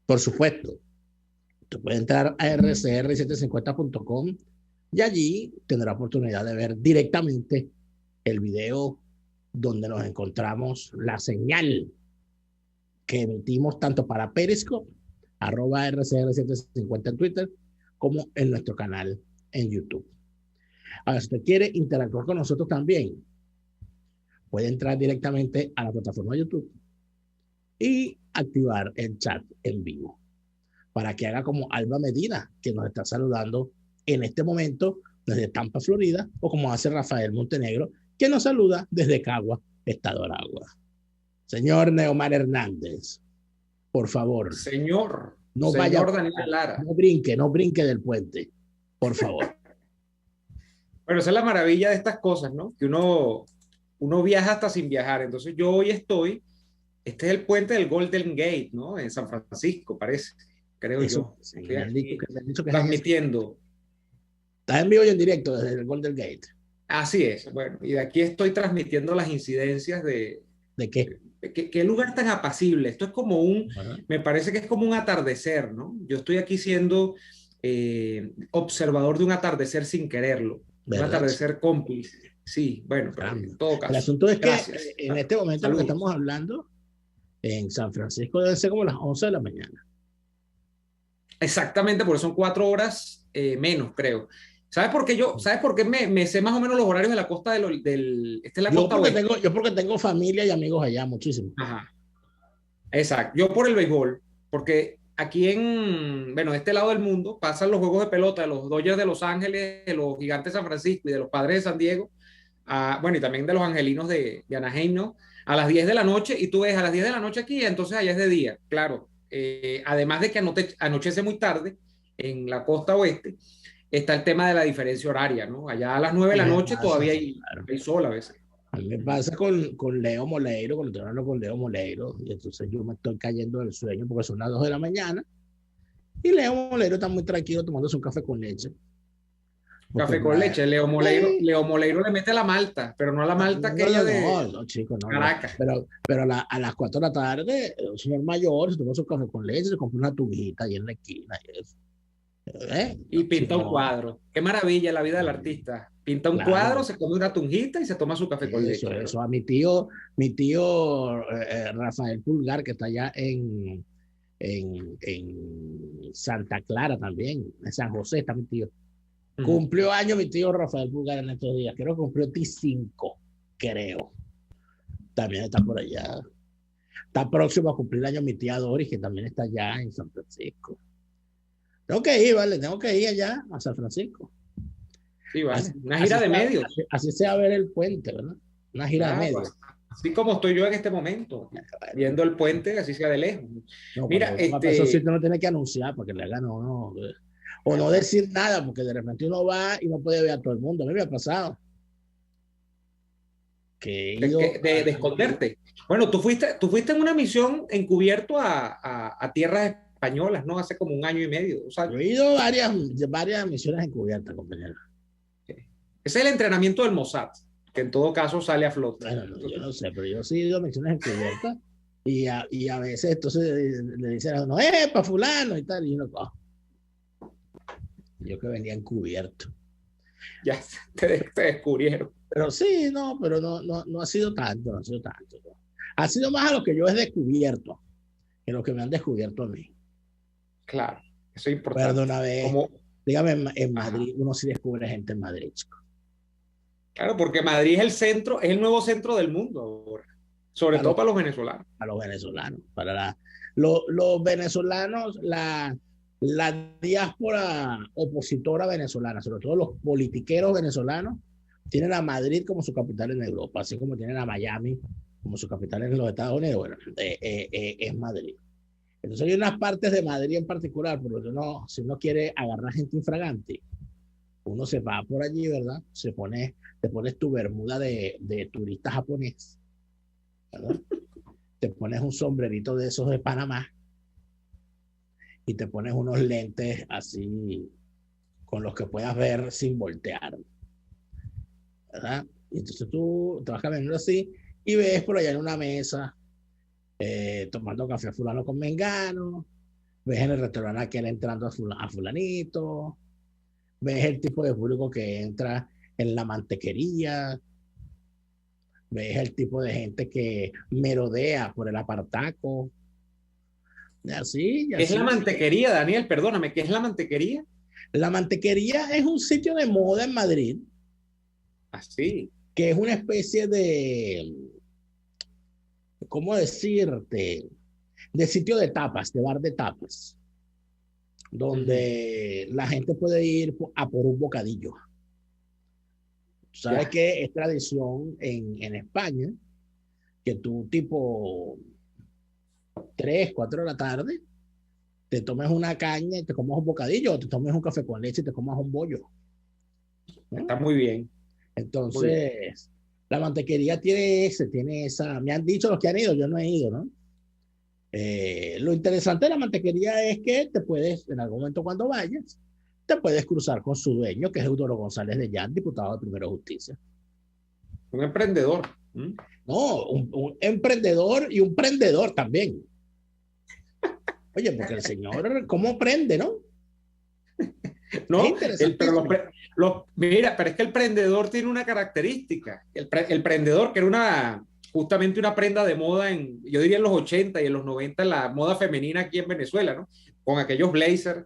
Por supuesto, tú puedes entrar a rcr750.com y allí tendrá oportunidad de ver directamente el video donde nos encontramos la señal que emitimos tanto para Periscope, @rcr750 en Twitter, como en nuestro canal en YouTube. Ahora, si usted quiere interactuar con nosotros también, puede entrar directamente a la plataforma de YouTube y activar el chat en vivo para que haga como Alba Medina, que nos está saludando en este momento desde Tampa, Florida, o como hace Rafael Montenegro, que nos saluda desde Cagua, Estado Aragua. Señor Neomar Hernández, por favor, no vaya, Daniel Lara. no brinque del puente, por favor. Bueno, esa es la maravilla de estas cosas, ¿no? Que uno viaja hasta sin viajar. Entonces yo hoy este es el puente del Golden Gate, ¿no? En San Francisco, parece, creo yo. Sí, me han dicho que transmitiendo. Estás en vivo y en directo desde el Golden Gate. Así es, bueno, y de aquí estoy transmitiendo las incidencias de... ¿De qué? ¿Qué lugar tan apacible? Esto es como me parece que es como un atardecer, ¿no? Yo estoy aquí siendo observador de un atardecer sin quererlo, ¿verdad? Un atardecer cómplice. Sí, bueno, pero en todo caso. El asunto es que en este momento lo que estamos hablando en San Francisco debe ser como las 11 de la mañana. Exactamente, porque son 4 horas menos, creo. ¿Sabes por qué me sé más o menos los horarios de la costa esta es la costa oeste? Yo porque tengo familia y amigos allá, muchísimo. Ajá. Exacto. Yo por el béisbol, porque aquí de este lado del mundo pasan los juegos de pelota de los Dodgers de Los Ángeles, de los Gigantes de San Francisco y de los Padres de San Diego, y también de los Angelinos de Anaheim, ¿no? A las 10 de la noche, y tú ves a las 10 de la noche aquí, entonces allá es de día, claro. Además de que anochece muy tarde en la costa oeste, está el tema de la diferencia horaria, ¿no? Allá a las 9 de la noche todavía hay sol a veces. A mí me pasa con Leo Moleiro, cuando estoy hablando con Leo Moleiro, y entonces yo me estoy cayendo del sueño porque son las 2 de la mañana, y Leo Moleiro está muy tranquilo tomándose un café con leche. Café con leche, Leo Moleiro le mete la malta, pero no la malta aquella de Caracas. Pero a las 4 de la tarde, un señor mayor se toma su café con leche, se compra una tubita ahí en la esquina y eso. Y pinta un cuadro. Qué maravilla la vida del artista. Pinta un cuadro, se come una tunjita y se toma su café con leche. Eso. A mi tío Rafael Pulgar, que está allá en Santa Clara también, en San José está mi tío. Cumplió año mi tío Rafael Pulgar en estos días. Creo que cumplió 5, creo. También está por allá. Está próximo a cumplir año mi tía Doris, que también está allá en San Francisco. Tengo que ir allá a San Francisco. Sí, vale. Una gira de medios. Así sea ver el puente, ¿verdad? Una gira de medios. Así como estoy yo en este momento, viendo el puente, así sea de lejos. No, mira, eso sí uno tiene que anunciar para que le hagan o no decir nada, porque de repente uno va y no puede ver a todo el mundo. A mí me ha pasado. De esconderte. Bueno, tú fuiste en una misión encubierto a tierras españolas, ¿no? Hace como 1 año y medio. O sea, yo he ido varias misiones encubiertas, compañero. Ese es el entrenamiento del Mossad, que en todo caso sale a flote. Bueno, yo no sé, pero yo sí he ido a misiones encubiertas y a veces entonces le dicen a uno, para fulano y tal, y uno, yo que venía encubierto. Ya te descubrieron. Pero sí, pero no ha sido tanto, no. Ha sido más a lo que yo he descubierto que lo que me han descubierto a mí. Claro, eso es importante. Pero de una vez, dígame, en Madrid, uno sí descubre gente en Madrid, chico. Claro, porque Madrid es el nuevo centro del mundo ahora, sobre todo para los venezolanos. Para los venezolanos, los venezolanos, la diáspora opositora venezolana, sobre todo los politiqueros venezolanos, tienen a Madrid como su capital en Europa, así como tienen a Miami como su capital en los Estados Unidos. Bueno, es Madrid. Entonces hay unas partes de Madrid en particular, porque si uno quiere agarrar gente infragante, uno se va por allí, ¿verdad? Te pones tu bermuda de turista japonés, ¿verdad? Te pones un sombrerito de esos de Panamá y te pones unos lentes así con los que puedas ver sin voltear, ¿verdad? Y entonces tú te vas caminando así y ves por allá en una mesa tomando café fulano con mengano, ves en el restaurante aquel entrando a fulanito, ves el tipo de público que entra en la mantequería, ves el tipo de gente que merodea por el apartaco, y así, y ¿Qué es la así. mantequería, Daniel? Perdóname, ¿qué es la mantequería? La mantequería es un sitio de moda en Madrid, Así. que es una especie de, ¿cómo decirte? De sitio de tapas, de bar de tapas, donde la gente puede ir a por un bocadillo. ¿Sabes Ya. qué? Es tradición en España que tú tipo 3, 4 de la tarde te tomes una caña y te comas un bocadillo, o te tomes un café con leche y te comas un bollo, ¿no? Está muy bien. Muy bien. Entonces, la mantequería tiene esa, me han dicho los que han ido, yo no he ido, ¿no? Lo interesante de la mantequería es que te puedes, en algún momento cuando vayas, te puedes cruzar con su dueño, que es Eudoro González de Llán, diputado de Primera Justicia. Un emprendedor. No, un emprendedor y un prendedor también. Oye, porque el señor, ¿cómo prende, no? No, Es interesantísimo. Mira, pero es que el prendedor tiene una característica. El prendedor, que era justamente una prenda de moda yo diría en los 80 y en los 90, la moda femenina aquí en Venezuela, ¿no? Con aquellos blazers,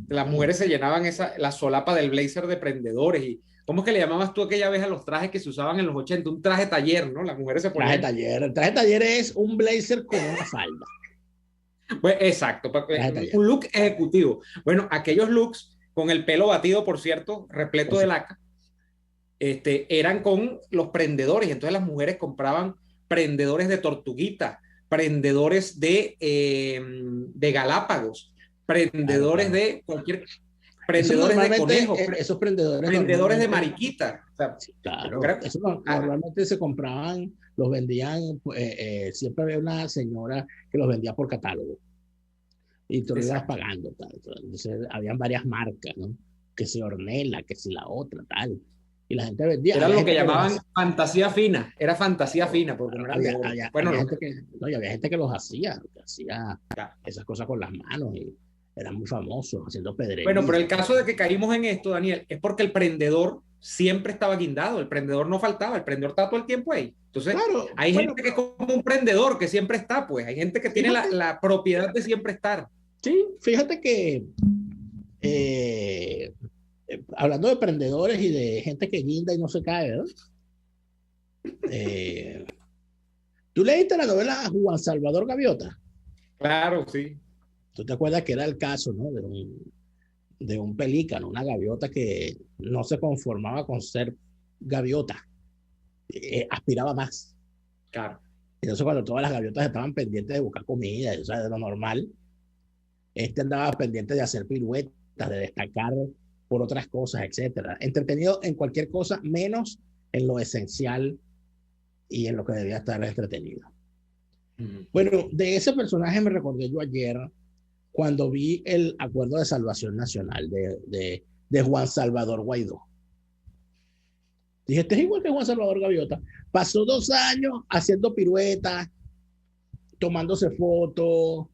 las mujeres se llenaban la solapa del blazer de prendedores. Y ¿cómo es que le llamabas tú aquella vez a los trajes que se usaban en los 80? Un traje taller, ¿no? Las mujeres se Traje ponían. taller. El traje taller es un blazer con una falda. Pues, exacto, un look ejecutivo. Bueno, aquellos looks con el pelo batido, por cierto, repleto de laca, eran con los prendedores. Entonces las mujeres compraban prendedores de tortuguita, prendedores de Galápagos, prendedores claro. de cualquier, prendedores de conejos, esos prendedores prendedores de mariquita. O sea, sí, claro, eso normalmente se compraban, los vendían, siempre había una señora que los vendía por catálogo y tú lo ibas pagando, tal. Entonces habían varias marcas, ¿no? Que si Ornella, que si la otra, tal. Y la gente vendía. Era lo que llamaban fantasía fina, era fantasía fina, porque no eran de oro. Bueno, había gente que los hacía, que hacía esas cosas con las manos y eran muy famosos haciendo pedrería. Bueno, pero el caso de que caímos en esto, Daniel, es porque el prendedor siempre estaba guindado, el prendedor no faltaba, el prendedor está todo el tiempo ahí. Entonces, claro, hay gente que es como un prendedor que siempre está, pues, hay gente que tiene la propiedad de siempre estar. Sí, fíjate que hablando de prendedores y de gente que guinda y no se cae, ¿verdad? ¿Tú leíste la novela Juan Salvador Gaviota? Claro, sí. ¿Tú te acuerdas que era el caso, ¿no? De un pelícano, una gaviota que no se conformaba con ser gaviota, aspiraba más. Claro. Entonces cuando todas las gaviotas estaban pendientes de buscar comida, o sea, de lo normal, andaba pendiente de hacer piruetas, de destacar por otras cosas, etcétera. Entretenido en cualquier cosa, menos en lo esencial y en lo que debía estar entretenido. Bueno, de ese personaje me recordé yo ayer cuando vi el acuerdo de salvación nacional de Juan Salvador Guaidó. Dije, este es igual que Juan Salvador Gaviota. Pasó 2 años haciendo piruetas, tomándose fotos,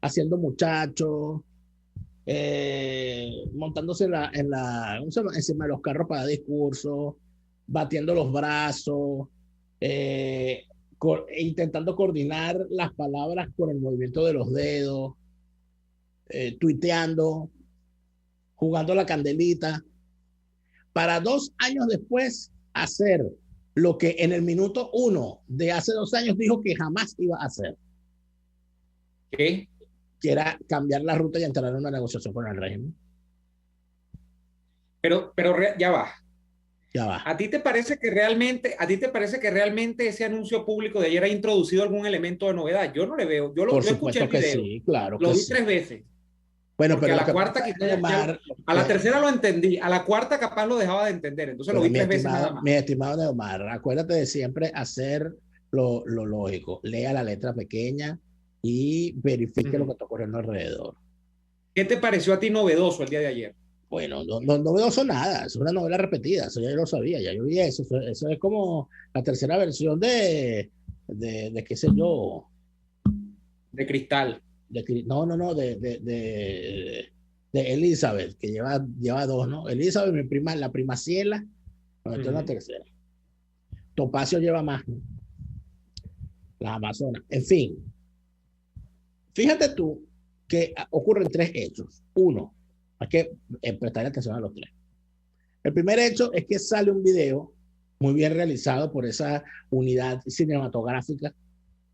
haciendo muchachos, montándose encima de los carros para discursos, batiendo los brazos, intentando coordinar las palabras con el movimiento de los dedos, tuiteando, jugando la candelita, para 2 años después hacer lo que en el minuto 1 de hace 2 años dijo que jamás iba a hacer. ¿Qué? Que era cambiar la ruta y entrar en una negociación con el régimen. Pero ya va. Ya va. ¿A ti te parece que realmente ese anuncio público de ayer ha introducido algún elemento de novedad? Yo no le veo. Yo escuché el video. Sí, claro. Lo vi 3 veces. Bueno, pero a la cuarta a la tercera lo entendí, a la cuarta capaz lo dejaba de entender, entonces lo vi 3 veces nada más. Mi estimado Neomar, acuérdate de siempre hacer lo lógico, lea la letra pequeña y verifique lo que está ocurriendo alrededor. ¿Qué te pareció a ti novedoso el día de ayer? Bueno, no novedoso nada, es una novela repetida, eso ya yo lo sabía, ya yo vi eso es como la tercera versión de qué sé yo. De Cristal. no, de Elizabeth, que lleva dos, ¿no? Elizabeth, mi prima, la prima Ciela, bueno, esta es la tercera. Topacio lleva más, ¿no? Las Amazonas. En fin, fíjate tú que ocurren tres hechos. Uno, hay que prestar atención a los tres. El primer hecho es que sale un video muy bien realizado por esa unidad cinematográfica,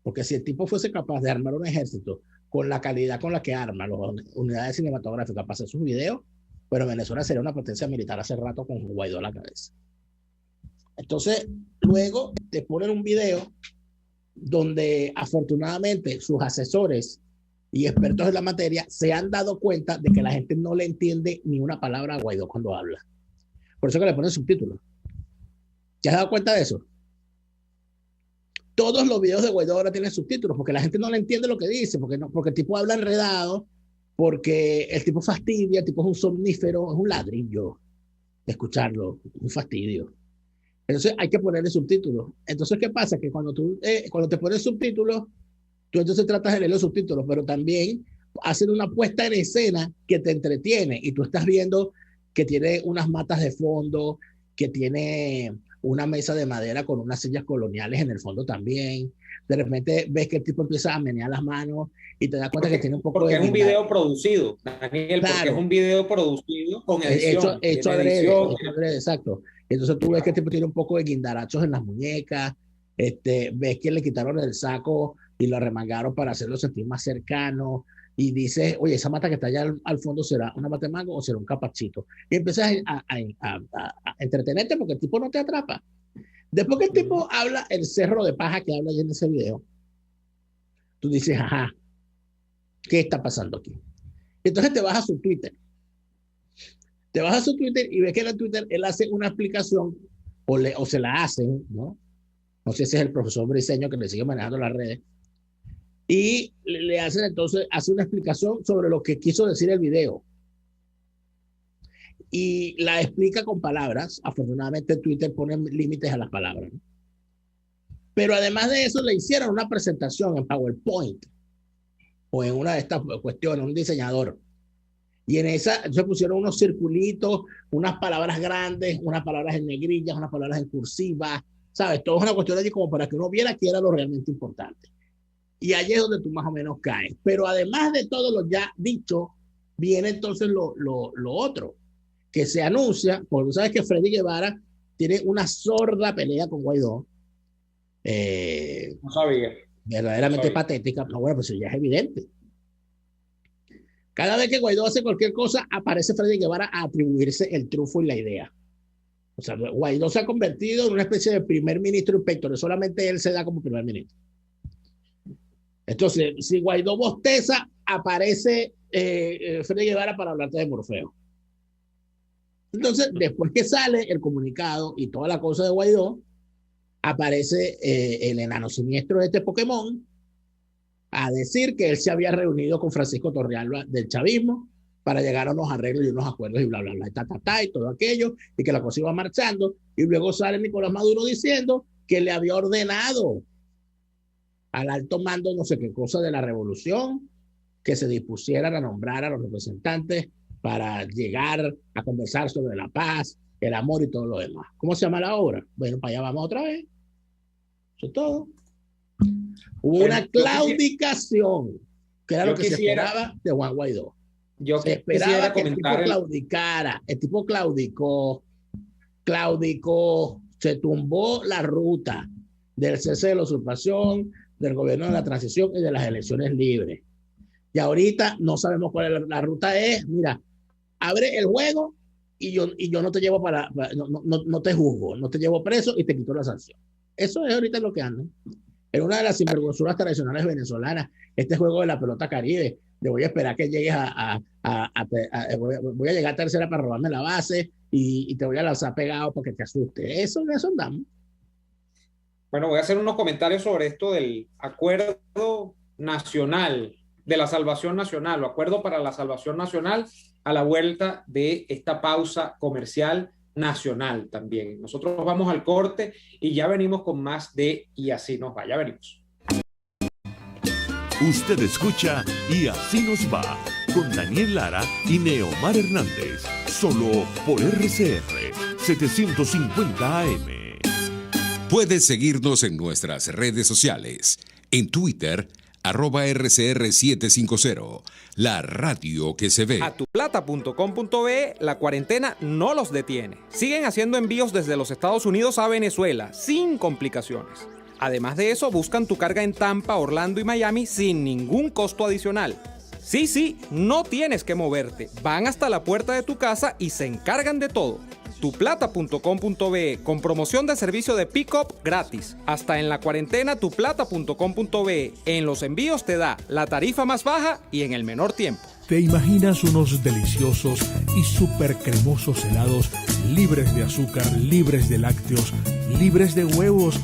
porque si el tipo fuese capaz de armar un ejército con la calidad con la que arma las unidades cinematográficas para hacer sus videos, pero Venezuela sería una potencia militar hace rato con Guaidó a la cabeza. Entonces, luego te ponen un video donde afortunadamente sus asesores y expertos en la materia se han dado cuenta de que la gente no le entiende ni una palabra a Guaidó cuando habla. Por eso que le ponen subtítulos. ¿Te has dado cuenta de eso? Todos los videos de Guaidó ahora tienen subtítulos porque la gente no le entiende lo que dice, porque el tipo habla enredado, porque el tipo fastidia, el tipo es un somnífero, es un ladrillo de escucharlo, un fastidio. Entonces hay que ponerle subtítulos. Entonces, ¿qué pasa? Que cuando te pones subtítulos, tú entonces tratas de leer los subtítulos, pero también hacen una puesta en escena que te entretiene y tú estás viendo que tiene unas matas de fondo, que tiene una mesa de madera con unas sillas coloniales en el fondo también. De repente ves que el tipo empieza a menear las manos y te das cuenta que tiene un poco porque de... es un video producido, Daniel, claro, porque es un video producido con edición. Hecho adrede, exacto. Entonces tú ves que el tipo tiene un poco de guindarachos en las muñecas, ves que le quitaron el saco y lo arremangaron para hacerlo sentir más cercano, y dices, oye, esa mata que está allá al fondo, ¿será una mata de mango o será un capachito? Y empiezas a entretenerte porque el tipo no te atrapa. Después que el tipo habla el cerro de paja que habla ahí en ese video, tú dices, ajá, ¿qué está pasando aquí? Entonces te vas a su Twitter. Te vas a su Twitter y ves que en el Twitter él hace una explicación o se la hacen, ¿no? No sé si es el profesor Briseño que le sigue manejando las redes. Y le hacen entonces, hace una explicación sobre lo que quiso decir el video. Y la explica con palabras. Afortunadamente Twitter pone límites a las palabras, ¿no? Pero además de eso le hicieron una presentación en PowerPoint o en una de estas cuestiones, un diseñador. Y en esa se pusieron unos circulitos, unas palabras grandes, unas palabras en negrillas, unas palabras en cursiva, ¿sabes? Todo es una cuestión allí como para que uno viera qué era lo realmente importante. Y allí es donde tú más o menos caes. Pero además de todo lo ya dicho, viene entonces lo otro, que se anuncia, porque tú sabes que Freddy Guevara tiene una sorda pelea con Guaidó. No sabía. Verdaderamente no sabía. patética. No, bueno, pues ya es evidente. Cada vez que Guaidó hace cualquier cosa, aparece Freddy Guevara a atribuirse el triunfo y la idea. O sea, Guaidó se ha convertido en una especie de primer ministro inspector. Solamente él se da como primer ministro. Entonces, si Guaidó bosteza, aparece Freddy Guevara para hablarte de Morfeo. Entonces, después que sale el comunicado y toda la cosa de Guaidó, aparece el enano siniestro de este Pokémon a decir que él se había reunido con Francisco Torrealba del chavismo para llegar a unos arreglos y unos acuerdos y bla, bla, bla, y todo aquello, y que la cosa iba marchando. Y luego sale Nicolás Maduro diciendo que le había ordenado al alto mando no sé qué cosa de la revolución que se dispusieran a nombrar a los representantes para llegar a conversar sobre la paz, el amor y todo lo demás. ¿Cómo se llama la obra? Bueno, para allá vamos otra vez. Eso es todo. Hubo una claudicación, que era lo que se esperaba de Juan Guaidó. Se esperaba que el tipo claudicara. El tipo claudicó, se tumbó la ruta del cese de la usurpación, del gobierno de la transición y de las elecciones libres. Y ahorita no sabemos cuál es la ruta es. Mira, abre el juego y yo no te llevo no te juzgo, no te llevo preso y te quito la sanción. Eso es ahorita lo que anda. En una de las sinvergonzuras tradicionales venezolanas, este juego de la pelota caribe, de voy a esperar que llegues voy a llegar a tercera para robarme la base y te voy a lanzar pegado para que te asuste. Eso andamos. Bueno, voy a hacer unos comentarios sobre esto del acuerdo nacional, de la salvación nacional, o acuerdo para la salvación nacional, a la vuelta de esta pausa comercial nacional también. Nosotros vamos al corte y ya venimos con más de Y así nos va. Ya venimos. Usted escucha Y Así Nos Va, con Daniel Lara y Neomar Hernández, solo por RCR 750 AM. Puedes seguirnos en nuestras redes sociales. En Twitter, @RCR750, la radio que se ve. A tuplata.com.be, la cuarentena no los detiene. Siguen haciendo envíos desde los Estados Unidos a Venezuela, sin complicaciones. Además de eso, buscan tu carga en Tampa, Orlando y Miami sin ningún costo adicional. Sí, no tienes que moverte. Van hasta la puerta de tu casa y se encargan de todo. Tuplata.com.be, con promoción de servicio de pick-up gratis. Hasta en la cuarentena, tuplata.com.be. En los envíos te da la tarifa más baja y en el menor tiempo. ¿Te imaginas unos deliciosos y súper cremosos helados libres de azúcar, libres de lácteos, libres de huevos,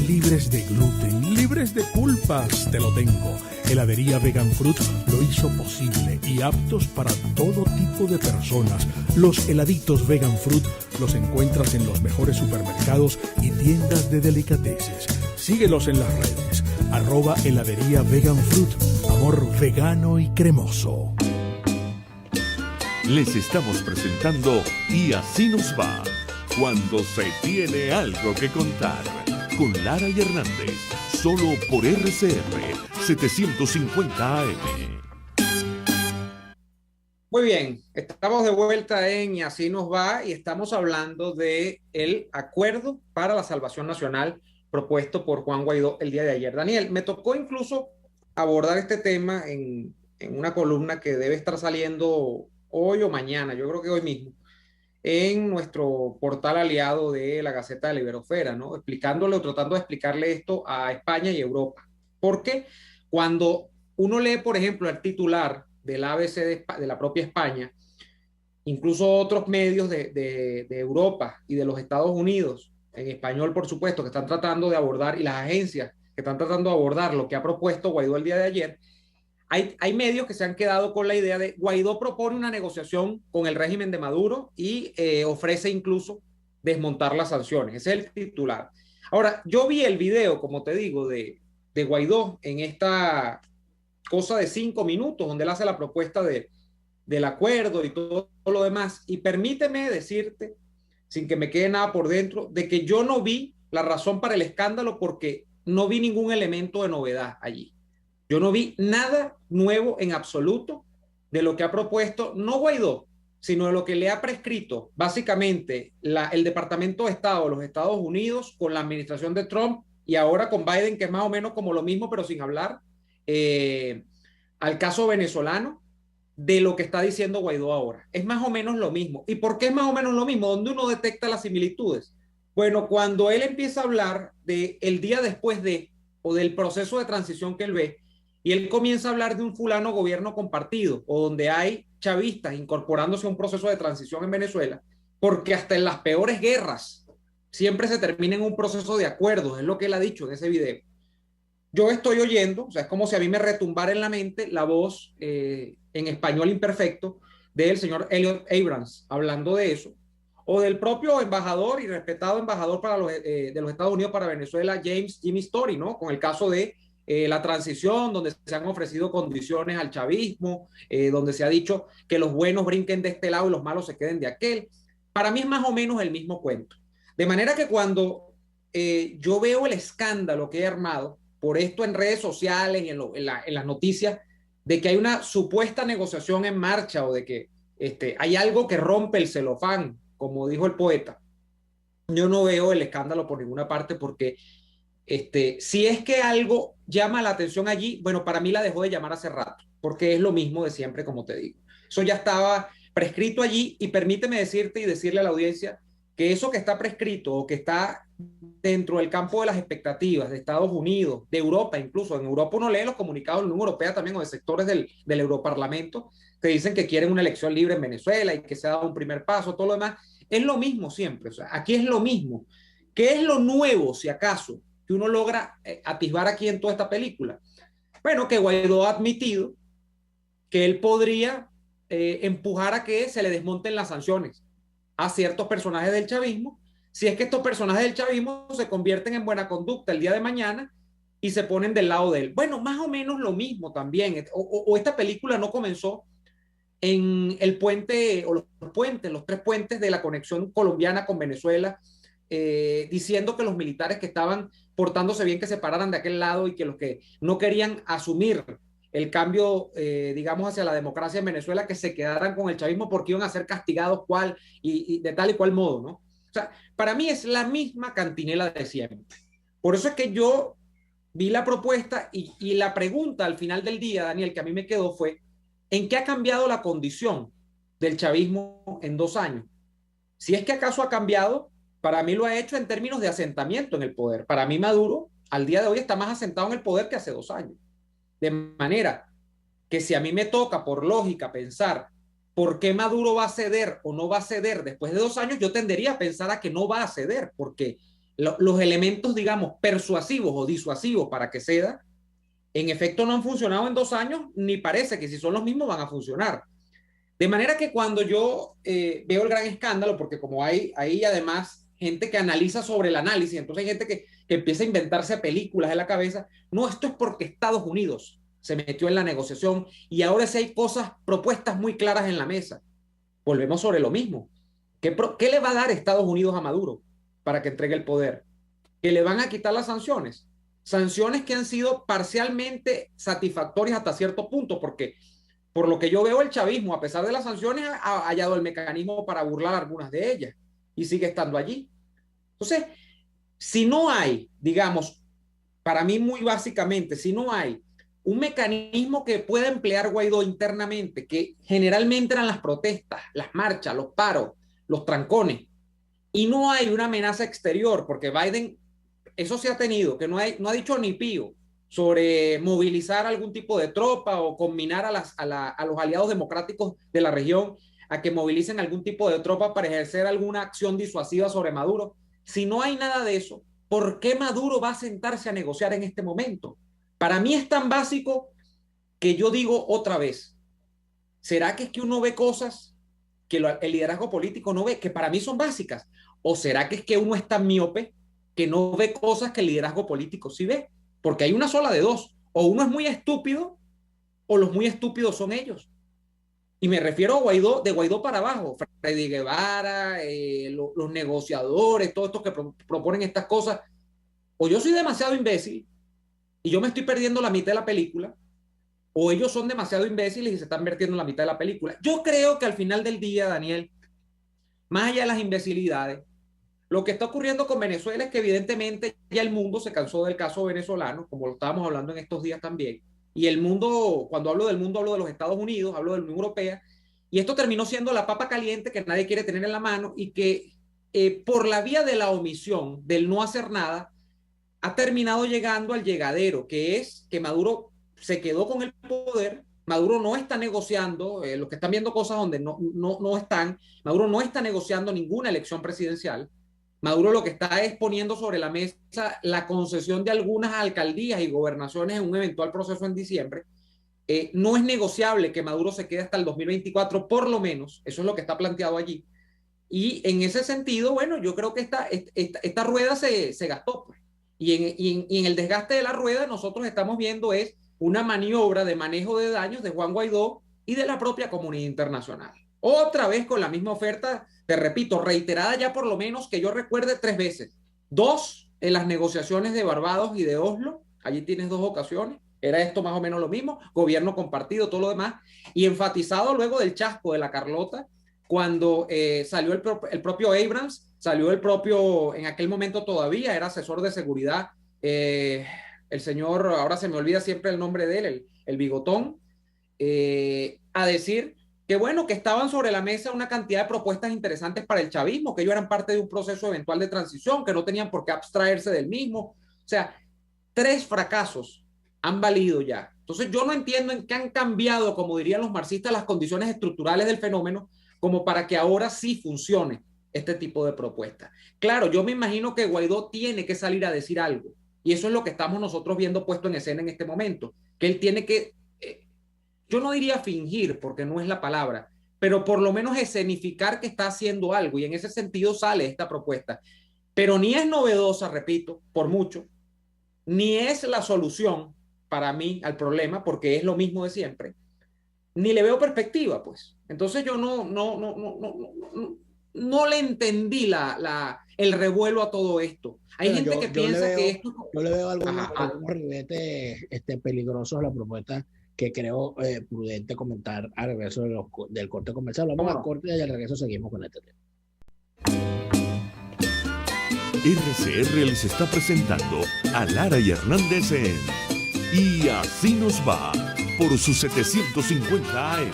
libres de gluten, libres de culpas? Te lo tengo. Heladería Vegan Fruit lo hizo posible y aptos para todo tipo de personas. Los heladitos Vegan Fruit los encuentras en los mejores supermercados y tiendas de delicateces. Síguelos en las redes. @heladería Vegan Fruit. Amor vegano y cremoso. Les estamos presentando Y Así Nos Va, cuando se tiene algo que contar, con Lara y Hernández, solo por RCR 750 AM. Muy bien, estamos de vuelta en Y Así Nos Va y estamos hablando de el acuerdo para la salvación nacional propuesto por Juan Guaidó el día de ayer. Daniel, me tocó incluso abordar este tema en una columna que debe estar saliendo hoy o mañana, yo creo que hoy mismo, en nuestro portal aliado de la Gaceta de la Iberosfera, ¿no? Explicándole o tratando de explicarle esto a España y Europa. Porque cuando uno lee, por ejemplo, el titular del ABC de la propia España, incluso otros medios de Europa y de los Estados Unidos, en español, por supuesto, que están tratando de abordar, y las agencias que están tratando de abordar lo que ha propuesto Guaidó el día de ayer, hay medios que se han quedado con la idea de Guaidó propone una negociación con el régimen de Maduro y ofrece incluso desmontar las sanciones. Ese es el titular. Ahora, yo vi el video, como te digo, de Guaidó en esta cosa de 5 minutos, donde él hace la propuesta del acuerdo y todo lo demás. Y permíteme decirte, sin que me quede nada por dentro, de que yo no vi la razón para el escándalo porque no vi ningún elemento de novedad allí. Yo no vi nada nuevo en absoluto de lo que ha propuesto, no Guaidó, sino de lo que le ha prescrito básicamente el Departamento de Estado de los Estados Unidos con la administración de Trump y ahora con Biden, que es más o menos como lo mismo, pero sin hablar, al caso venezolano, de lo que está diciendo Guaidó ahora. Es más o menos lo mismo. ¿Y por qué es más o menos lo mismo? ¿Dónde uno detecta las similitudes? Bueno, cuando él empieza a hablar del día después de, o del proceso de transición que él ve, y él comienza a hablar de un fulano gobierno compartido, o donde hay chavistas incorporándose a un proceso de transición en Venezuela, porque hasta en las peores guerras siempre se termina en un proceso de acuerdos, es lo que él ha dicho en ese video. Yo estoy oyendo, o sea, es como si a mí me retumbara en la mente la voz en español imperfecto del señor Elliot Abrams hablando de eso, o del propio embajador y respetado embajador de los Estados Unidos para Venezuela, Jimmy Story, ¿no? Con el caso de la transición, donde se han ofrecido condiciones al chavismo, donde se ha dicho que los buenos brinquen de este lado y los malos se queden de aquel. Para mí es más o menos el mismo cuento. De manera que cuando yo veo el escándalo que he armado por esto en redes sociales y en las noticias, de que hay una supuesta negociación en marcha o de que hay algo que rompe el celofán, como dijo el poeta, yo no veo el escándalo por ninguna parte porque si es que algo llama la atención allí, bueno, para mí la dejó de llamar hace rato, porque es lo mismo de siempre, como te digo. Eso ya estaba prescrito allí y permíteme decirte y decirle a la audiencia que eso que está prescrito o que está dentro del campo de las expectativas de Estados Unidos, de Europa incluso, en Europa uno lee los comunicados de la Unión Europea también o de sectores del Europarlamento que dicen que quieren una elección libre en Venezuela y que se ha dado un primer paso, todo lo demás, es lo mismo siempre, o sea, aquí es lo mismo. ¿Qué es lo nuevo, si acaso, que uno logra atisbar aquí en toda esta película? Bueno, que Guaidó ha admitido que él podría empujar a que se le desmonten las sanciones a ciertos personajes del chavismo, si es que estos personajes del chavismo se convierten en buena conducta el día de mañana y se ponen del lado de él. Bueno, más o menos lo mismo también. O esta película no comenzó en el puente, o los 3 puentes de la conexión colombiana con Venezuela, diciendo que los militares que estaban portándose bien que se pararan de aquel lado y que los que no querían asumir el cambio, digamos, hacia la democracia en Venezuela, que se quedaran con el chavismo porque iban a ser castigados y de tal y cual modo, ¿no? O sea, para mí es la misma cantinela de siempre. Por eso es que yo vi la propuesta y la pregunta al final del día, Daniel, que a mí me quedó fue, ¿en qué ha cambiado la condición del chavismo en 2 años? Si es que acaso ha cambiado, para mí lo ha hecho en términos de asentamiento en el poder. Para mí Maduro, al día de hoy, está más asentado en el poder que hace 2 años. De manera que si a mí me toca, por lógica, pensar por qué Maduro va a ceder o no va a ceder después de 2 años, yo tendería a pensar a que no va a ceder, porque los elementos, digamos, persuasivos o disuasivos para que ceda, en efecto no han funcionado en 2 años, ni parece que si son los mismos van a funcionar. De manera que cuando yo veo el gran escándalo, porque como hay además gente que analiza sobre el análisis, entonces hay gente que empieza a inventarse películas en la cabeza, no, esto es porque Estados Unidos se metió en la negociación y ahora sí hay cosas, propuestas muy claras en la mesa. Volvemos sobre lo mismo. ¿Qué le va a dar Estados Unidos a Maduro para que entregue el poder? ¿Que le van a quitar las sanciones? Sanciones que han sido parcialmente satisfactorias hasta cierto punto, porque por lo que yo veo, el chavismo, a pesar de las sanciones, ha hallado el mecanismo para burlar algunas de ellas y sigue estando allí. Entonces, si no hay, digamos, para mí muy básicamente, si no hay un mecanismo que pueda emplear Guaidó internamente, que generalmente eran las protestas, las marchas, los paros, los trancones, y no hay una amenaza exterior, porque Biden, eso se ha tenido, que no ha dicho ni pío sobre movilizar algún tipo de tropa o combinar a los aliados democráticos de la región a que movilicen algún tipo de tropa para ejercer alguna acción disuasiva sobre Maduro. Si no hay nada de eso, ¿por qué Maduro va a sentarse a negociar en este momento? Para mí es tan básico que yo digo otra vez, ¿será que es que uno ve cosas que el liderazgo político no ve, que para mí son básicas? ¿O será que es que uno es tan miope que no ve cosas que el liderazgo político sí ve? Porque hay una sola de dos, o uno es muy estúpido o los muy estúpidos son ellos. Y me refiero a Guaidó, de Guaidó para abajo, Freddy Guevara, los negociadores, todos estos que proponen estas cosas. O yo soy demasiado imbécil y yo me estoy perdiendo la mitad de la película, o ellos son demasiado imbéciles y se están vertiendo la mitad de la película. Yo creo que al final del día, Daniel, más allá de las imbecilidades, lo que está ocurriendo con Venezuela es que evidentemente ya el mundo se cansó del caso venezolano, como lo estábamos hablando en estos días también. Y el mundo, cuando hablo del mundo, hablo de los Estados Unidos, hablo de la Unión Europea. Y esto terminó siendo la papa caliente que nadie quiere tener en la mano y que por la vía de la omisión, del no hacer nada, ha terminado llegando al llegadero, que es que Maduro se quedó con el poder. Maduro no está negociando, los que están viendo cosas donde no están, Maduro no está negociando ninguna elección presidencial. Maduro lo que está es poniendo sobre la mesa la concesión de algunas alcaldías y gobernaciones en un eventual proceso en diciembre. No es negociable que Maduro se quede hasta el 2024, por lo menos, eso es lo que está planteado allí. Y en ese sentido, bueno, yo creo que esta rueda se gastó. Pues. Y en el desgaste de la rueda nosotros estamos viendo es una maniobra de manejo de daños de Juan Guaidó y de la propia comunidad internacional. Otra vez con la misma oferta, te repito, reiterada ya por lo menos que yo recuerde 3 veces. 2 en las negociaciones de Barbados y de Oslo, allí tienes 2 ocasiones, era esto más o menos lo mismo, gobierno compartido, todo lo demás, y enfatizado luego del chasco de la Carlota, cuando salió el propio Abrams, salió el propio, en aquel momento todavía era asesor de seguridad, el señor, ahora se me olvida siempre el nombre de él, el bigotón, a decir que bueno, que estaban sobre la mesa una cantidad de propuestas interesantes para el chavismo, que ellos eran parte de un proceso eventual de transición, que no tenían por qué abstraerse del mismo. O sea, 3 fracasos han valido ya. Entonces yo no entiendo en qué han cambiado, como dirían los marxistas, las condiciones estructurales del fenómeno, como para que ahora sí funcione este tipo de propuestas. Claro, yo me imagino que Guaidó tiene que salir a decir algo, y eso es lo que estamos nosotros viendo puesto en escena en este momento, que él tiene que, yo no diría fingir, porque no es la palabra, pero por lo menos escenificar que está haciendo algo, y en ese sentido sale esta propuesta. Pero ni es novedosa, repito, por mucho, ni es la solución para mí al problema, porque es lo mismo de siempre, ni le veo perspectiva, pues. Entonces yo no le entendí el revuelo a todo esto. Hay gente que piensa que esto... Yo le veo algunos ribetes peligrosos a la propuesta que creo prudente comentar al regreso del corte comercial. Vamos al corte y al regreso seguimos con este tema. RCR les está presentando a Lara y Hernández en Y Así Nos Va por su 750 AM.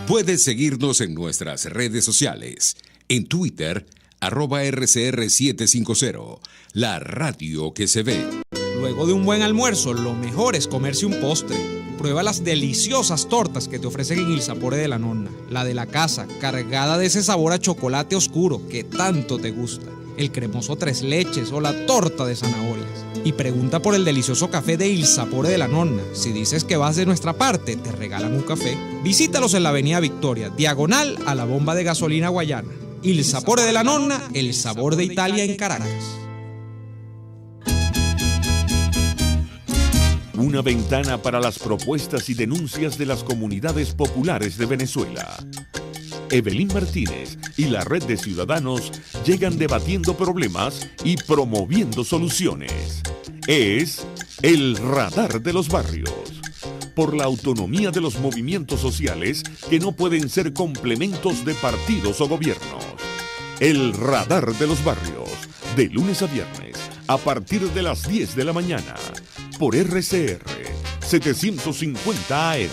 Puedes seguirnos en nuestras redes sociales. En Twitter, @RCR750, la radio que se ve. Luego de un buen almuerzo, lo mejor es comerse un postre. Prueba las deliciosas tortas que te ofrecen en Il Sapore de la Nonna. La de la casa, cargada de ese sabor a chocolate oscuro que tanto te gusta. El cremoso tres leches o la torta de zanahorias. Y pregunta por el delicioso café de Il Sapore de la Nonna. Si dices que vas de nuestra parte, te regalan un café. Visítalos en la avenida Victoria, diagonal a la bomba de gasolina Guayana. Il Sapore de la Nonna, el sabor de Italia en Caracas. Una ventana para las propuestas y denuncias de las comunidades populares de Venezuela. Evelyn Martínez y la Red de Ciudadanos llegan debatiendo problemas y promoviendo soluciones. Es el Radar de los Barrios. Por la autonomía de los movimientos sociales que no pueden ser complementos de partidos o gobiernos. El Radar de los Barrios, de lunes a viernes, a partir de las 10 de la mañana, por RCR 750 AM.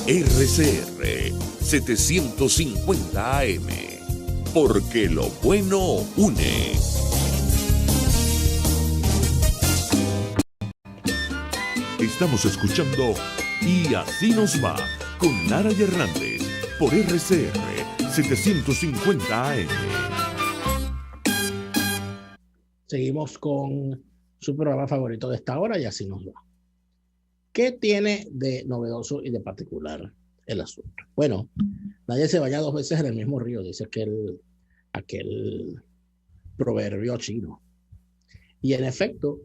RCR 750 AM, porque lo bueno une. Estamos escuchando Y Así Nos Va con Lara y Hernández por RCR 750 AM. Seguimos con su programa favorito de esta hora, Y Así Nos Va. ¿Qué tiene de novedoso y de particular el asunto? Bueno, nadie se baña dos veces en el mismo río, dice aquel proverbio chino. Y en efecto,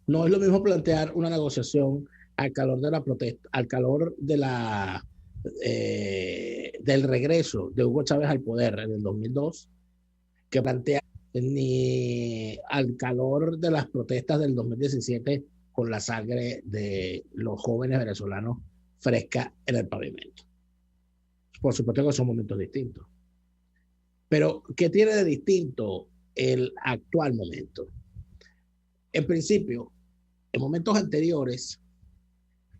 no es lo mismo plantear una negociación al calor de la protesta, al calor de del regreso de Hugo Chávez al poder en el 2002, que plantear ni al calor de las protestas del 2017 con la sangre de los jóvenes venezolanos fresca en el pavimento. Por supuesto que son momentos distintos. Pero, ¿qué tiene de distinto el actual momento? En principio, en momentos anteriores,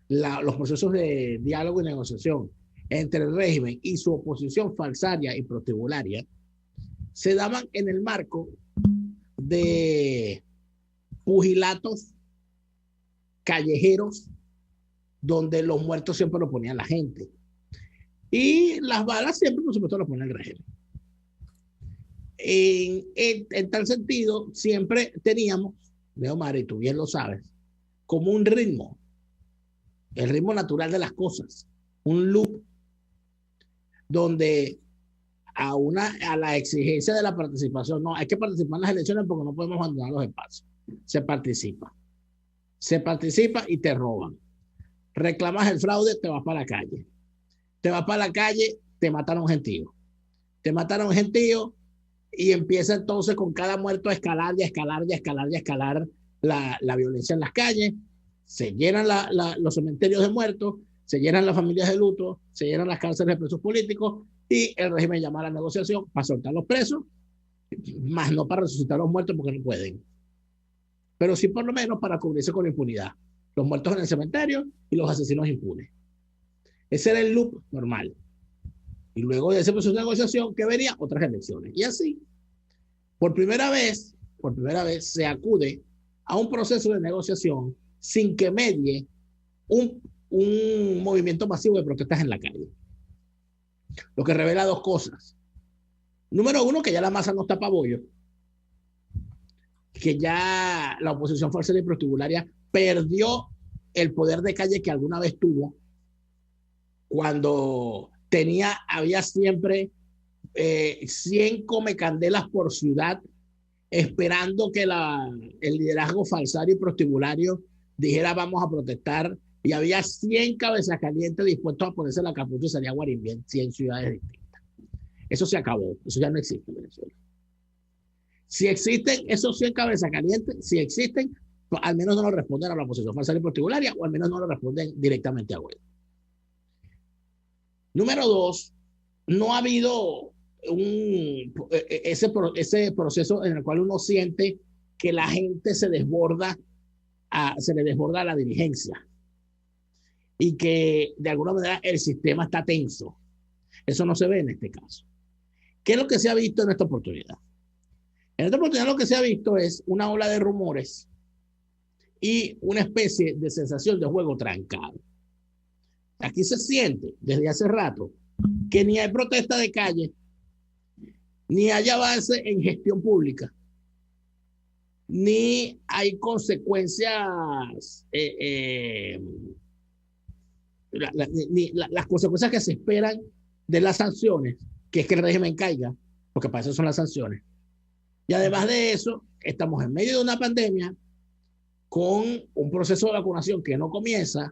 los procesos de diálogo y negociación entre el régimen y su oposición falsaria y prostibularia se daban en el marco de pugilatos callejeros donde los muertos siempre lo ponían la gente y las balas siempre, por supuesto, lo ponía el régimen. En tal sentido, siempre teníamos, Leomar, y tú bien lo sabes, como un ritmo, el ritmo natural de las cosas, un loop donde a la exigencia de la participación, no, hay que participar en las elecciones porque no podemos abandonar los espacios. Se participa y te roban. Reclamas el fraude, te vas para la calle. Te vas para la calle, te mataron gentío. Y empieza entonces con cada muerto a escalar la violencia en las calles. Se llenan los cementerios de muertos, se llenan las familias de luto, se llenan las cárceles de presos políticos y el régimen llama a la negociación para soltar los presos, más no para resucitar a los muertos porque no pueden. Pero sí por lo menos para cubrirse con la impunidad. Los muertos en el cementerio y los asesinos impunes. Ese era el loop normal. Y luego de ese proceso de negociación, ¿qué venía? Otras elecciones. Y así, por primera vez se acude a un proceso de negociación sin que medie un movimiento masivo de protestas en la calle. Lo que revela dos cosas. Número uno, que ya la masa no está para bollo. Que ya la oposición falsa y prostibularia perdió el poder de calle que alguna vez tuvo cuando había siempre 100 come candelas por ciudad, esperando que el liderazgo falsario y prostibulario dijera vamos a protestar, y había 100 cabezas calientes dispuestos a ponerse la capucha y salir a guarimbí en 100 ciudades distintas. Eso se acabó, eso ya no existe en Venezuela. Si existen esos 100 cabezas calientes, si existen, pues al menos no lo responden a la oposición falsaria y prostibularia, o al menos no lo responden directamente a Guaidó. Número 2, no ha habido ese proceso en el cual uno siente que la gente se le desborda a la dirigencia y que de alguna manera el sistema está tenso. Eso no se ve en este caso. ¿Qué es lo que se ha visto en esta oportunidad? En esta oportunidad lo que se ha visto es una ola de rumores y una especie de sensación de juego trancado. Aquí se siente desde hace rato que ni hay protesta de calle, ni hay avance en gestión pública, ni hay consecuencias, las consecuencias que se esperan de las sanciones, que es que el régimen caiga, porque para eso son las sanciones. Y además de eso, estamos en medio de una pandemia con un proceso de vacunación que no comienza,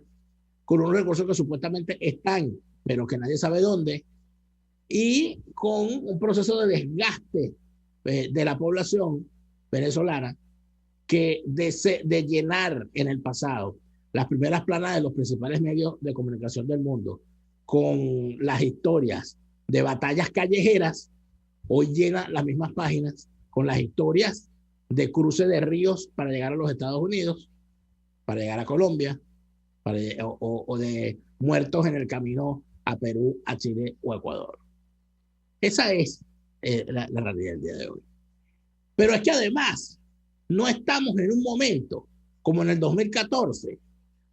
con unos recursos que supuestamente están, pero que nadie sabe dónde, y con un proceso de desgaste de la población venezolana que de llenar en el pasado las primeras planas de los principales medios de comunicación del mundo con las historias de batallas callejeras, hoy llena las mismas páginas con las historias de cruce de ríos para llegar a los Estados Unidos, para llegar a Colombia, o de muertos en el camino a Perú, a Chile o a Ecuador. Esa es la realidad del día de hoy. Pero es que además no estamos en un momento como en el 2014,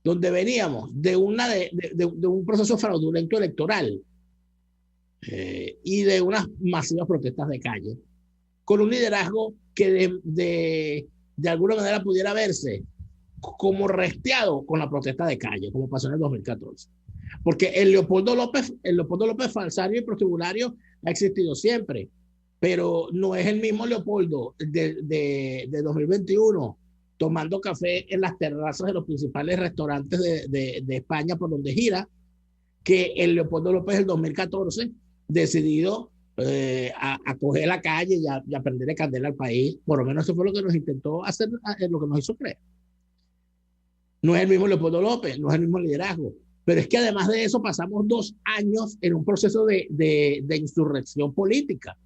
donde veníamos de un proceso fraudulento electoral y de unas masivas protestas de calle, con un liderazgo que de alguna manera pudiera verse como resteado con la protesta de calle, como pasó en el 2014. Porque el Leopoldo López falsario y prostibulario ha existido siempre, pero no es el mismo Leopoldo de 2021 tomando café en las terrazas de los principales restaurantes de España por donde gira, que el Leopoldo López del 2014 decidido a coger la calle y a prenderle candela al país. Por lo menos eso fue lo que nos intentó hacer, lo que nos hizo creer. No es el mismo Leopoldo López, no es el mismo liderazgo, pero es que además de eso pasamos 2 años en un proceso de insurrección política.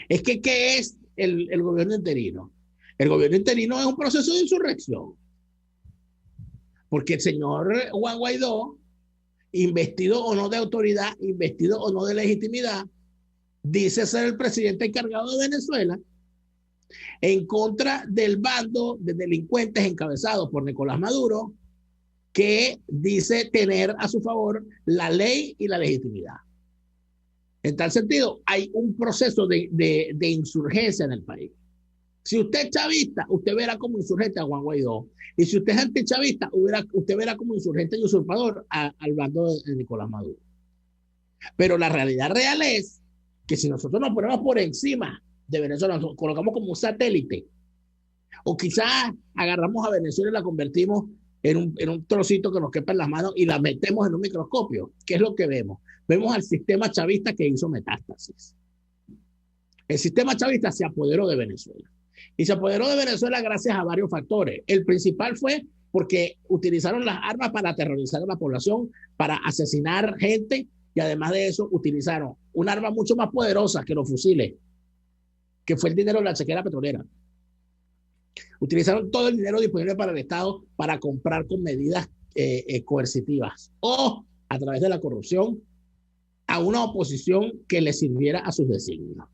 Es que, ¿qué es el gobierno interino? El gobierno interino es un proceso de insurrección, porque el señor Juan Guaidó, investido o no de autoridad, investido o no de legitimidad, dice ser el presidente encargado de Venezuela en contra del bando de delincuentes encabezados por Nicolás Maduro, que dice tener a su favor la ley y la legitimidad. En tal sentido, hay un proceso de insurgencia en el país. Si usted es chavista, usted verá como insurgente a Juan Guaidó. Y si usted es antichavista, usted verá como insurgente y usurpador al bando de Nicolás Maduro. Pero la realidad real es que si nosotros nos ponemos por encima de Venezuela, nos colocamos como un satélite, o quizás agarramos a Venezuela y la convertimos en un trocito que nos quepa en las manos y la metemos en un microscopio. ¿Qué es lo que vemos? Vemos al sistema chavista que hizo metástasis. El sistema chavista se apoderó de Venezuela. Y se apoderó de Venezuela gracias a varios factores. El principal fue porque utilizaron las armas para aterrorizar a la población, para asesinar gente, y además de eso utilizaron un arma mucho más poderosa que los fusiles, que fue el dinero de la chequera petrolera. Utilizaron todo el dinero disponible para el Estado para comprar con medidas coercitivas o a través de la corrupción a una oposición que le sirviera a sus designios.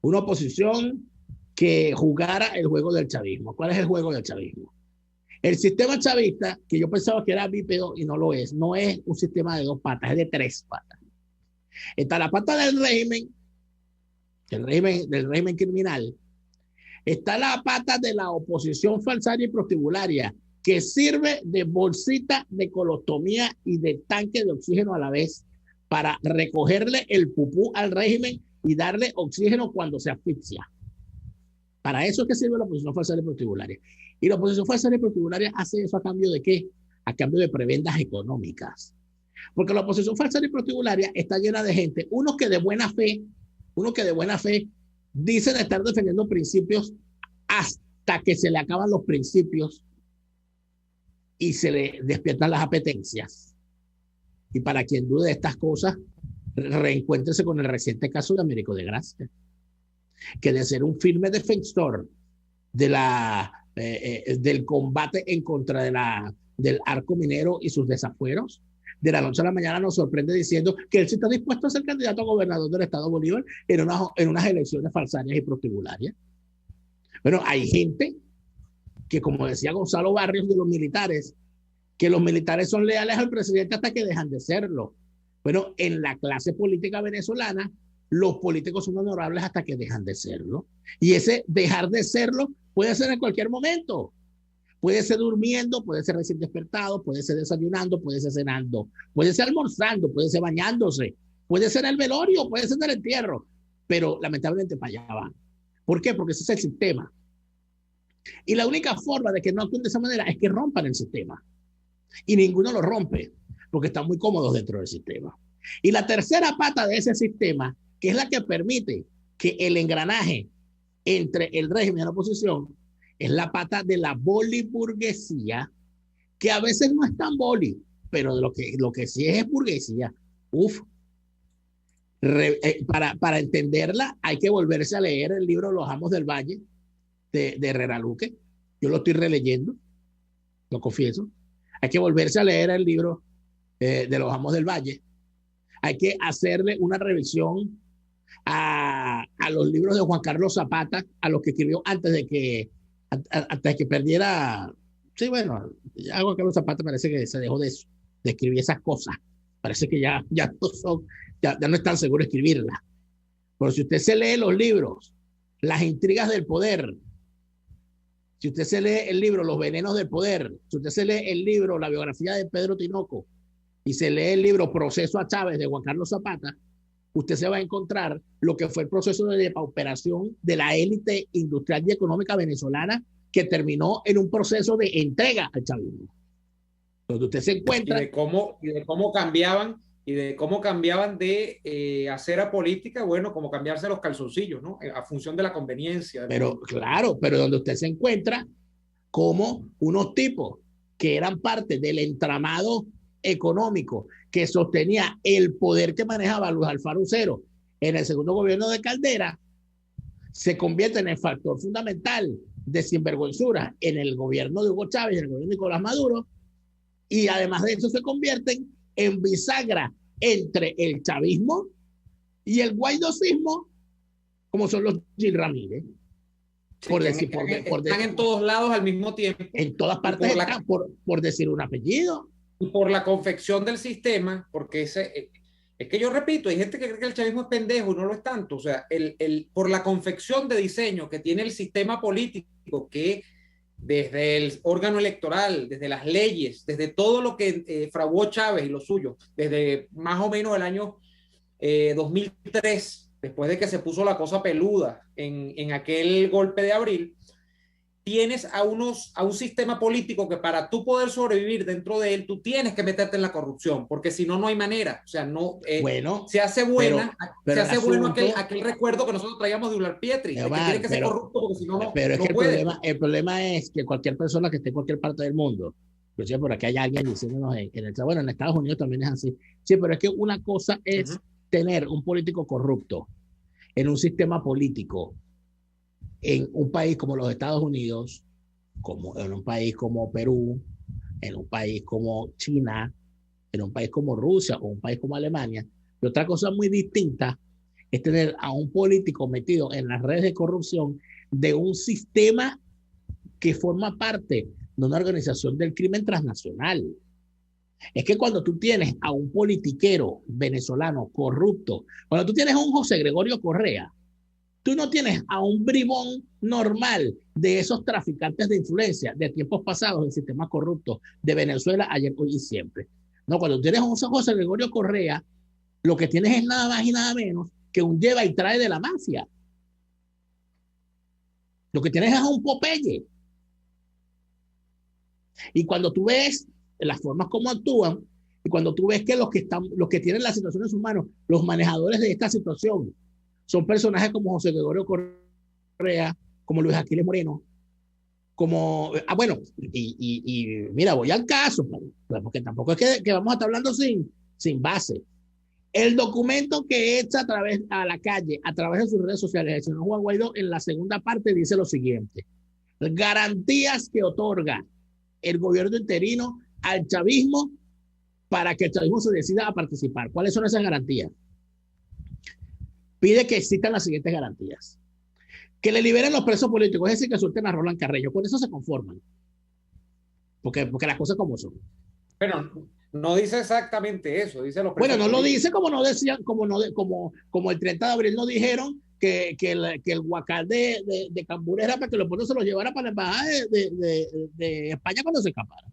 Una oposición que jugara el juego del chavismo. ¿Cuál es el juego del chavismo? El sistema chavista, que yo pensaba que era bípedo y no lo es, no es un sistema de 2 patas, es de 3 patas. Está la pata del régimen criminal. Está la pata de la oposición falsaria y prostibularia, que sirve de bolsita de colostomía y de tanque de oxígeno a la vez para recogerle el pupú al régimen y darle oxígeno cuando se asfixia. Para eso es que sirve la oposición falsaria y protibularia. Y la oposición falsaria y protibularia hace eso a cambio de ¿qué? A cambio de prebendas económicas. Porque la oposición falsaria y protibularia está llena de gente, unos que de buena fe dicen estar defendiendo principios hasta que se le acaban los principios y se le despiertan las apetencias. Y para quien dude de estas cosas, reencuéntrese con el reciente caso de Américo de Gracia, que de ser un firme defensor de del combate en contra del arco minero y sus desafueros, de la noche a la mañana nos sorprende diciendo que él sí está dispuesto a ser candidato a gobernador del estado Bolívar en unas elecciones falsarias y protibularias. Bueno, hay gente que, como decía Gonzalo Barrios de los militares, que los militares son leales al presidente hasta que dejan de serlo. Bueno, en la clase política venezolana, los políticos son honorables hasta que dejan de serlo. Y ese dejar de serlo puede ser en cualquier momento. Puede ser durmiendo, puede ser recién despertado, puede ser desayunando, puede ser cenando, puede ser almorzando, puede ser bañándose, puede ser en el velorio, puede ser en el entierro. Pero lamentablemente para allá van. ¿Por qué? Porque ese es el sistema. Y la única forma de que no actúen de esa manera es que rompan el sistema. Y ninguno lo rompe, porque están muy cómodos dentro del sistema. Y la tercera pata de ese sistema, que es la que permite que el engranaje entre el régimen y la oposición, es la pata de la boliburguesía, que a veces no es tan boli, pero lo que sí es burguesía. Para entenderla hay que volverse a leer el libro Los Amos del Valle de Herrera Luque. Yo lo estoy releyendo, lo confieso. Hay que volverse a leer el libro de Los Amos del Valle. Hay que hacerle una revisión a los libros de Juan Carlos Zapata, a los que escribió antes de que perdiera. Sí, bueno, ya Juan Carlos Zapata parece que se dejó de escribir esas cosas. Parece que ya no es tan seguro escribirlas. Pero si usted se lee los libros, Las intrigas del poder, si usted se lee el libro Los venenos del poder, si usted se lee el libro La biografía de Pedro Tinoco y se lee el libro Proceso a Chávez de Juan Carlos Zapata, usted se va a encontrar lo que fue el proceso de depauperación de la élite industrial y económica venezolana, que terminó en un proceso de entrega al chavismo. Donde usted se encuentra... Y de cómo cambiaban de hacer a política, bueno, como cambiarse los calzoncillos, ¿no? A función de la conveniencia. Pero claro, pero donde usted se encuentra como unos tipos que eran parte del entramado económico que sostenía el poder que manejaba Luis Alfaro Ucero en el segundo gobierno de Caldera, se convierte en el factor fundamental de sinvergüenzura en el gobierno de Hugo Chávez, en el gobierno de Nicolás Maduro, y además de eso se convierten en bisagra entre el chavismo y el guaidosismo, como son los Gil Ramírez. Están en todos lados al mismo tiempo. En todas partes están, por decir un apellido. Y por la confección del sistema, porque es que yo repito, hay gente que cree que el chavismo es pendejo y no lo es tanto. O sea, por la confección de diseño que tiene el sistema político, que desde el órgano electoral, desde las leyes, desde todo lo que fraguó Chávez y lo suyo, desde más o menos el año 2003, después de que se puso la cosa peluda en aquel golpe de abril, tienes a un sistema político que para tú poder sobrevivir dentro de él, tú tienes que meterte en la corrupción, porque si no, no hay manera. O sea, no, bueno, se hace bueno aquel recuerdo que nosotros traíamos de Ular Pietri, que tiene que ser corrupto, porque si no, no pero es no que puede. el problema es que cualquier persona que esté en cualquier parte del mundo, inclusive por aquí hay alguien diciéndonos bueno, en Estados Unidos también es así. Sí, pero es que una cosa es tener un político corrupto en un sistema político en un país como los Estados Unidos, como en un país como Perú, en un país como China, en un país como Rusia o un país como Alemania. Y otra cosa muy distinta es tener a un político metido en las redes de corrupción de un sistema que forma parte de una organización del crimen transnacional. Es que cuando tú tienes a un politiquero venezolano corrupto, cuando tú tienes a un José Gregorio Correa, tú no tienes a un bribón normal de esos traficantes de influencia de tiempos pasados del sistema corrupto de Venezuela, ayer, hoy y siempre. No, cuando tú tienes a un José Gregorio Correa, lo que tienes es nada más y nada menos que un lleva y trae de la mafia. Lo que tienes es un Popeye. Y cuando tú ves las formas como actúan, y cuando tú ves que los que tienen las situaciones humanas, los manejadores de esta situación, son personajes como José Gregorio Correa, como Luis Aquiles Moreno, como, bueno, y mira, voy al caso, porque tampoco es que vamos a estar hablando sin base. El documento que echa a la calle, a través de sus redes sociales, el señor Juan Guaidó, en la segunda parte dice lo siguiente: garantías que otorga el gobierno interino al chavismo para que el chavismo se decida a participar. ¿Cuáles son esas garantías? Pide que existan las siguientes garantías: que le liberen los presos políticos, es decir, que suelten a Roland Carreño. Con eso se conforman. Porque las cosas como son. Pero no dice exactamente eso, dice los presos. Bueno, no lo dice como no decían, como el 30 de abril no dijeron que el huacal de Cambur era para que los pueblos se los llevara para la embajada de España cuando se escapara.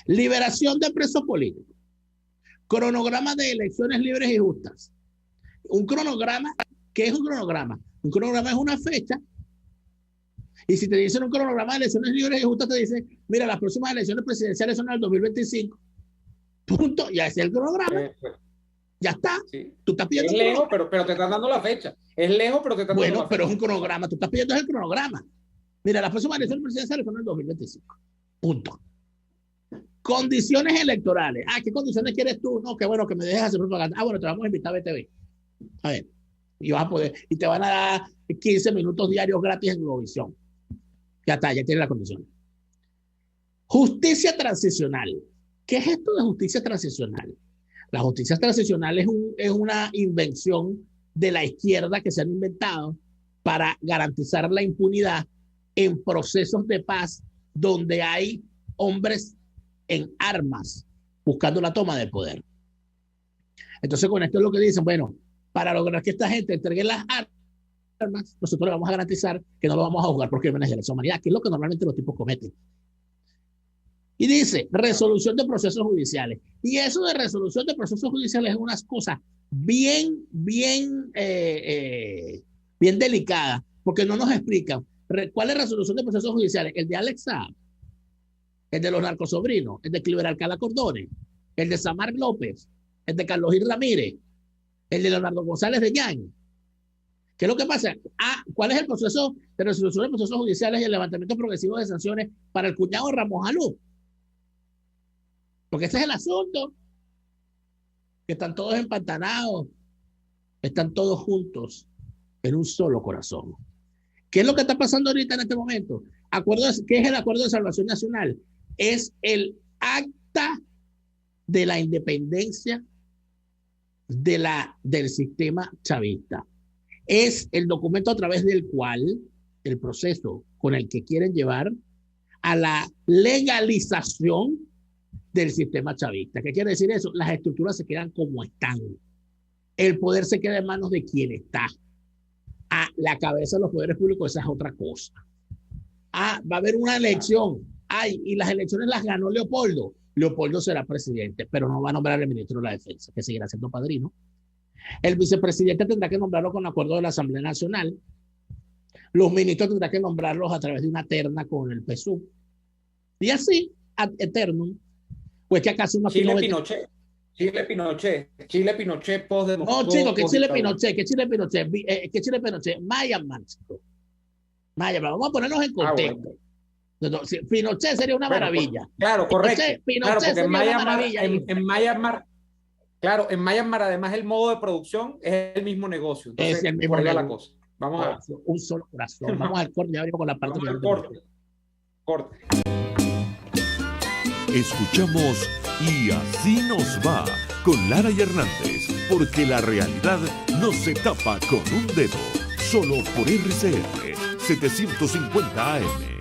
Liberación de presos políticos. Cronograma de elecciones libres y justas. Un cronograma, ¿qué es un cronograma? Un cronograma es una fecha. Y si te dicen un cronograma de elecciones libres y justas, te dicen, mira, las próximas elecciones presidenciales son en el 2025. Punto. Ya es el cronograma. Ya está. Sí. Tú estás pidiendo. Es lejos, pero te están dando la fecha. Es lejos, pero te están dando la fecha. Bueno, pero es un cronograma. Tú estás pidiendo el cronograma. Mira, las próximas elecciones presidenciales son en el 2025. Punto. Condiciones electorales. ¿Qué condiciones quieres tú? No, que bueno, que me dejes hacer propaganda. Bueno, te vamos a invitar a BTV. A ver. Y vas a poder. Y te van a dar 15 minutos diarios gratis en Globovisión. Ya está, ya tienes la condición. Justicia transicional. ¿Qué es esto de justicia transicional? La justicia transicional es una invención de la izquierda que se han inventado para garantizar la impunidad en procesos de paz donde hay hombres en armas buscando la toma del poder. Entonces, con esto es lo que dicen, bueno, para lograr que esta gente entregue las armas, nosotros le vamos a garantizar que no lo vamos a juzgar por crímenes de lesa humanidad, que es lo que normalmente los tipos cometen. Y dice, resolución de procesos judiciales. Y eso de resolución de procesos judiciales es una cosa bien delicada, porque no nos explican cuál es la resolución de procesos judiciales. El de Alex Saab, el de los narcosobrinos, el de Cliver Alcalá Cordones, el de Samar López, el de Carlos Gil Ramírez, el de Leonardo González de Llán. ¿Qué es lo que pasa? ¿Cuál es el proceso de resolución de procesos judiciales y el levantamiento progresivo de sanciones para el cuñado de Ramos Alú? Porque ese es el asunto. Que están todos empantanados, están todos juntos en un solo corazón. ¿Qué es lo que está pasando ahorita en este momento? ¿Qué es el Acuerdo de Salvación Nacional? Es el acta de la independencia del sistema chavista. Es el documento a través del cual, el proceso con el que quieren llevar a la legalización del sistema chavista. ¿Qué quiere decir eso? Las estructuras se quedan como están. El poder se queda en manos de quien está. La cabeza de los poderes públicos, esa es otra cosa. Va a haber una elección. Y las elecciones las ganó Leopoldo. Leopoldo será presidente, pero no va a nombrar al ministro de la Defensa, que seguirá siendo padrino. El vicepresidente tendrá que nombrarlo con acuerdo de la Asamblea Nacional. Los ministros tendrán que nombrarlos a través de una terna con el PSUV. Y así, ad eternum. Pues que acaso una Chile Pinochet. Chile Pinochet post No, chicos, que Chile Pinochet. Myanmar, chicos. Myanmar, vamos a ponernos en contexto. Bueno. Pinochet sería una maravilla. Pues, claro, correcto. Pinochet porque sería una maravilla. En Myanmar, además, el modo de producción es el mismo negocio. Entonces, es el mismo negocio. La cosa. Vamos a ver. Un solo corazón. Vamos al corte, ya venimos con la parte de corte. Escuchamos Y Así Nos Va con Lara y Hernández, porque la realidad no se tapa con un dedo. Solo por RCR 750 AM.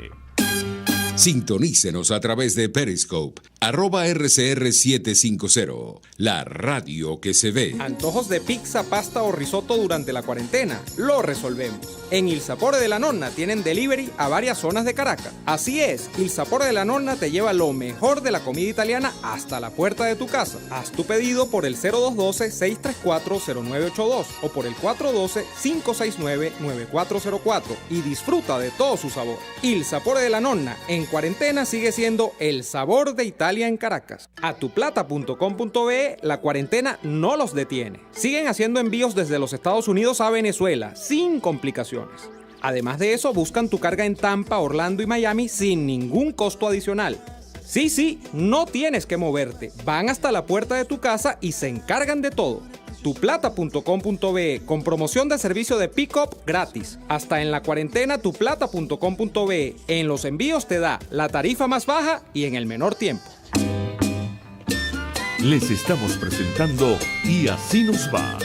Sintonícenos a través de Periscope, @RCR750, la radio que se ve. ¿Antojos de pizza, pasta o risotto durante la cuarentena? Lo resolvemos. En Il Sapore de la Nonna tienen delivery a varias zonas de Caracas. Así es, Il Sapore de la Nonna te lleva lo mejor de la comida italiana hasta la puerta de tu casa. Haz tu pedido por el 0212-634-0982 o por el 412-569-9404 y disfruta de todo su sabor. Il Sapore de la Nonna en cuarentena sigue siendo el sabor de Italia en Caracas. Atuplata.com.be, la cuarentena no los detiene. Siguen haciendo envíos desde los Estados Unidos a Venezuela sin complicaciones. Además de eso, buscan tu carga en Tampa, Orlando y Miami sin ningún costo adicional. Sí, no tienes que moverte. Van hasta la puerta de tu casa y se encargan de todo. Tuplata.com.be con promoción de servicio de pick-up gratis. Hasta en la cuarentena tuplata.com.be. En los envíos te da la tarifa más baja y en el menor tiempo. Les estamos presentando Y así nos va,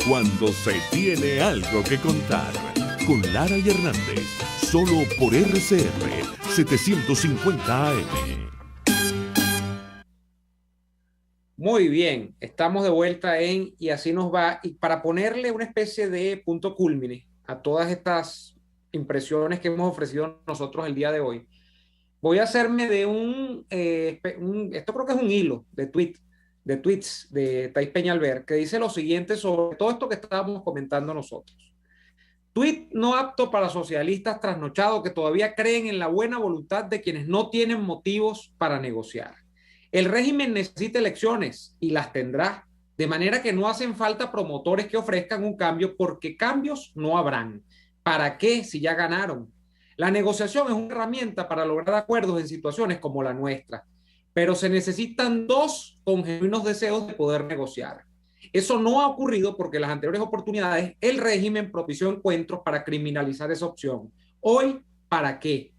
cuando se tiene algo que contar, con Lara y Hernández, solo por RCR 750 AM. Muy bien, estamos de vuelta en Y así nos va. Y para ponerle una especie de punto culmine a todas estas impresiones que hemos ofrecido nosotros el día de hoy, voy a hacerme de esto creo que es un hilo de tweets de Thais Peñalver, que dice lo siguiente sobre todo esto que estábamos comentando nosotros. Tweet no apto para socialistas trasnochados que todavía creen en la buena voluntad de quienes no tienen motivos para negociar. El régimen necesita elecciones y las tendrá, de manera que no hacen falta promotores que ofrezcan un cambio porque cambios no habrán. ¿Para qué si ya ganaron? La negociación es una herramienta para lograr acuerdos en situaciones como la nuestra, pero se necesitan dos con genuinos deseos de poder negociar. Eso no ha ocurrido porque en las anteriores oportunidades el régimen propició encuentros para criminalizar esa opción. Hoy, ¿para qué?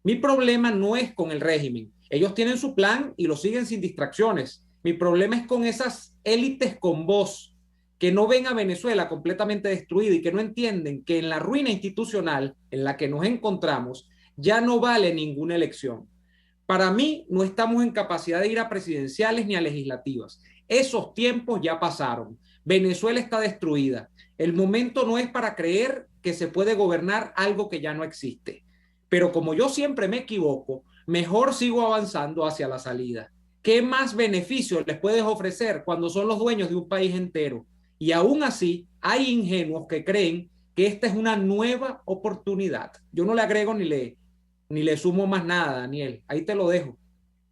Mi problema no es con el régimen. Ellos tienen su plan y lo siguen sin distracciones. Mi problema es con esas élites con voz que no ven a Venezuela completamente destruida y que no entienden que en la ruina institucional en la que nos encontramos ya no vale ninguna elección. Para mí, no estamos en capacidad de ir a presidenciales ni a legislativas. Esos tiempos ya pasaron. Venezuela está destruida. El momento no es para creer que se puede gobernar algo que ya no existe. Pero como yo siempre me equivoco, mejor sigo avanzando hacia la salida. ¿Qué más beneficios les puedes ofrecer cuando son los dueños de un país entero? Y aún así, hay ingenuos que creen que esta es una nueva oportunidad. Yo no le agrego ni le sumo más nada, Daniel. Ahí te lo dejo.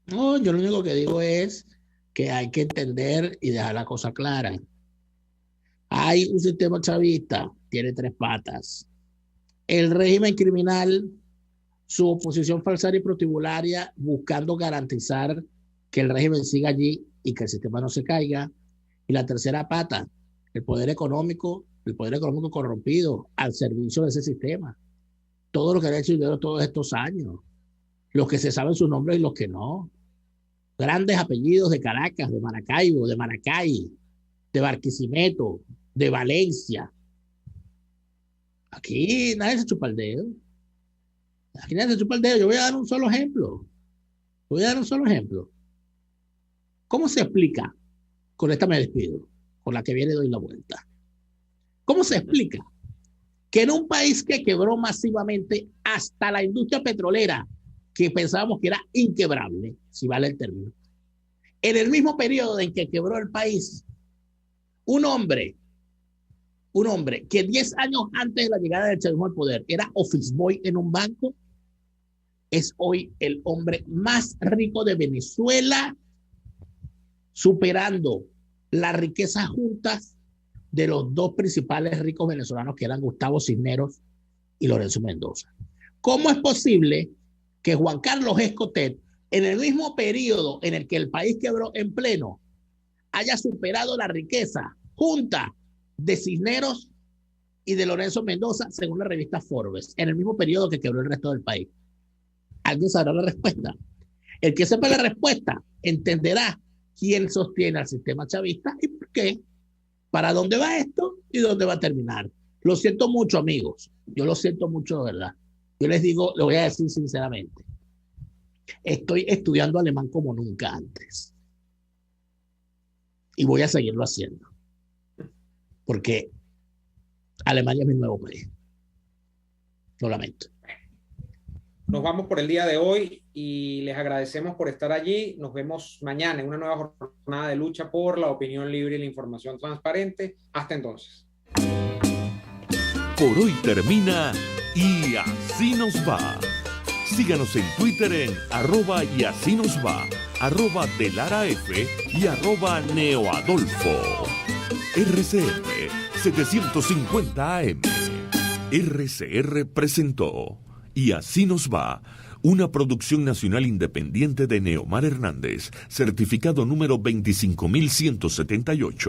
No, yo lo único que digo es que hay que entender y dejar la cosa clara. Hay un sistema chavista, tiene tres patas. El régimen criminal, su oposición falsaria y protibularia, buscando garantizar que el régimen siga allí y que el sistema no se caiga. Y la tercera pata, el poder económico corrompido al servicio de ese sistema. Todo lo que han hecho todos estos años. Los que se saben sus nombres y los que no. Grandes apellidos de Caracas, de Maracaibo, de Maracay, de Barquisimeto, de Valencia. Aquí nadie se chupa el dedo. Aquí nadie se chupa el dedo. Yo voy a dar un solo ejemplo. ¿Cómo se explica? Con esta me despido. Con la que viene doy la vuelta. ¿Cómo se explica que en un país que quebró masivamente hasta la industria petrolera, que pensábamos que era inquebrable, si vale el término, en el mismo periodo en que quebró el país, un hombre que 10 años antes de la llegada del chavismo al poder era office boy en un banco, es hoy el hombre más rico de Venezuela, superando las riquezas juntas de los dos principales ricos venezolanos, que eran Gustavo Cisneros y Lorenzo Mendoza. ¿Cómo es posible que Juan Carlos Escotet, en el mismo periodo en el que el país quebró en pleno, haya superado la riqueza junta de Cisneros y de Lorenzo Mendoza, según la revista Forbes, en el mismo periodo que quebró el resto del país? ¿Alguien sabrá la respuesta? El que sepa la respuesta entenderá quién sostiene al sistema chavista y por qué, para dónde va esto y dónde va a terminar. Lo siento mucho, amigos. Yo lo siento mucho, de verdad. Yo les digo, lo voy a decir sinceramente. Estoy estudiando alemán como nunca antes. Y voy a seguirlo haciendo. Porque Alemania es mi nuevo país. Lo lamento. Nos vamos por el día de hoy y les agradecemos por estar allí. Nos vemos mañana en una nueva jornada de lucha por la opinión libre y la información transparente. Hasta entonces. Por hoy termina Y Así Nos Va. Síganos en Twitter en @y así nos va, @delaraf y @neoadolfo. RCR 750 AM. RCR presentó Y Así Nos Va, una producción nacional independiente de Neomar Hernández, certificado número 25178.